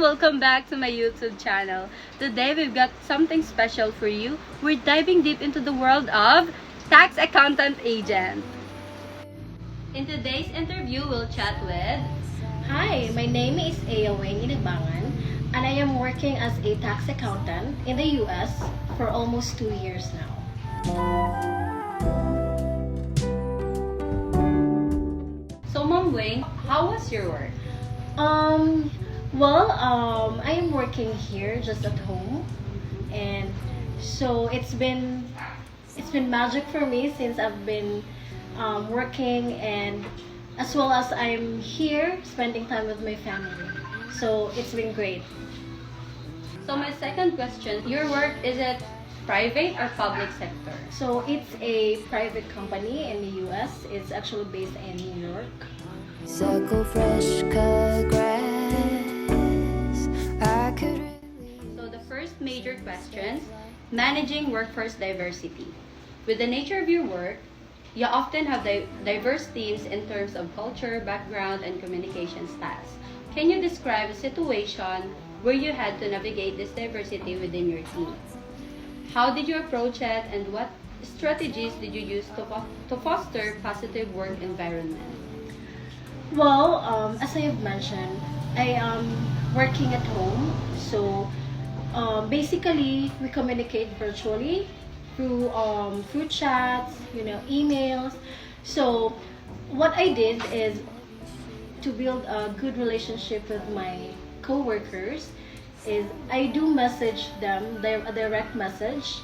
welcome back to my YouTube channel. Today we've got something special for you. We're diving deep into the world of tax accountant agent. In today's interview, we'll chat with... Hi, my name is Aya Wayne Inagbangan, and I am working as a tax accountant in the US for almost 2 years now. So Ma'am Wayne, how was your work? I am working here just at home, and so it's been magic for me since I've been working, and as well as I'm here spending time with my family. So it's been great. So my second question, your work, is it private or public sector? So it's a private company in the US. It's actually based in New York. Circle fresh cut grass. I could So the first major question, managing workforce diversity. With the nature of your work, you often have diverse teams in terms of culture, background, and communication styles. Can you describe a situation where you had to navigate this diversity within your team? How did you approach it, and what strategies did you use to foster positive work environment? Well, as I have mentioned, I am working at home. So basically, we communicate virtually through chats, emails. So what I did is to build a good relationship with my coworkers. Is I do message them a direct message,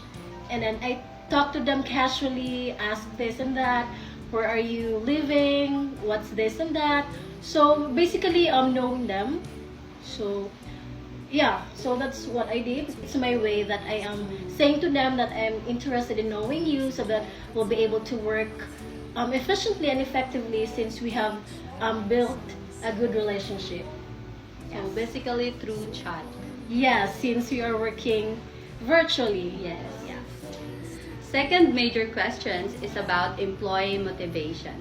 and then I talk to them casually, ask this and that. Where are you living? What's this and that? So basically, knowing them. So yeah, so that's what I did. It's my way that I am saying to them that I'm interested in knowing you, so that we'll be able to work efficiently and effectively, since we have built a good relationship. So basically through chat. Yeah, since we are working virtually. Yes. Second major question is about employee motivation.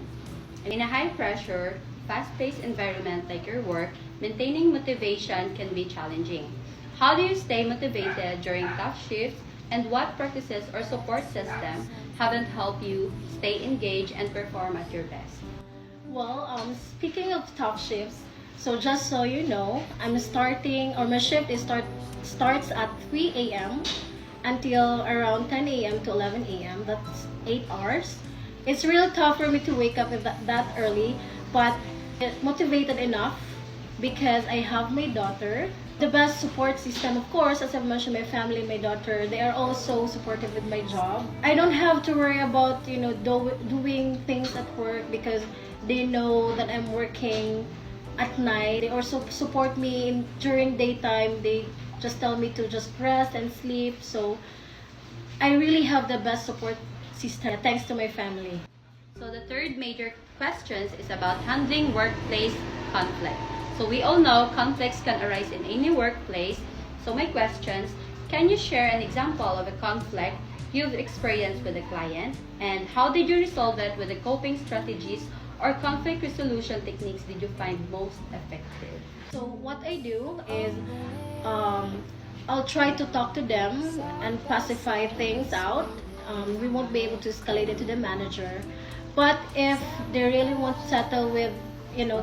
In a high-pressure, fast-paced environment like your work, maintaining motivation can be challenging. How do you stay motivated during tough shifts, and what practices or support system haven't helped you stay engaged and perform at your best? Well, speaking of tough shifts, so just so you know, my shift starts at 3 a.m. until around 10 a.m. to 11 a.m. That's 8 hours. It's real tough for me to wake up that early, but motivated enough because I have my daughter. The best support system, of course, as I've mentioned, my family, my daughter, they are also supportive with my job. I don't have to worry about, doing things at work, because they know that I'm working at night. They also support me during daytime. They just tell me to just rest and sleep. So I really have the best support system, thanks to my family. So the third major question is about handling workplace conflict. So we all know conflicts can arise in any workplace. So my questions, can you share an example of a conflict you've experienced with a client, and how did you resolve it? With the coping strategies or conflict resolution techniques did you find most effective? So what I do is I'll try to talk to them and pacify things out. We won't be able to escalate it to the manager. But if they really want to settle with,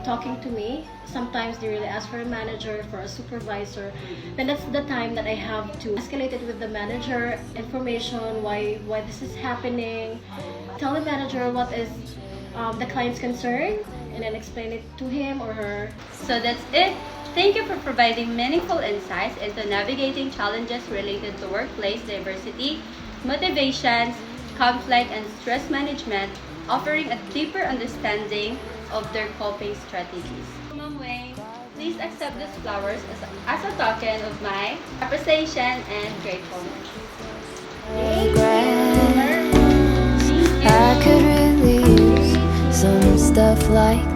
talking to me, sometimes they really ask for a manager, for a supervisor. Then that's the time that I have to escalate it with the manager, information, why this is happening. Tell the manager what is the client's concern, and then explain it to him or her. So that's it. Thank you for providing meaningful insights into navigating challenges related to workplace diversity, motivations, conflict, and stress management, offering a deeper understanding of their coping strategies. Ma'am Wayne, please accept these flowers as a token of my appreciation and gratefulness. I could really use some stuff like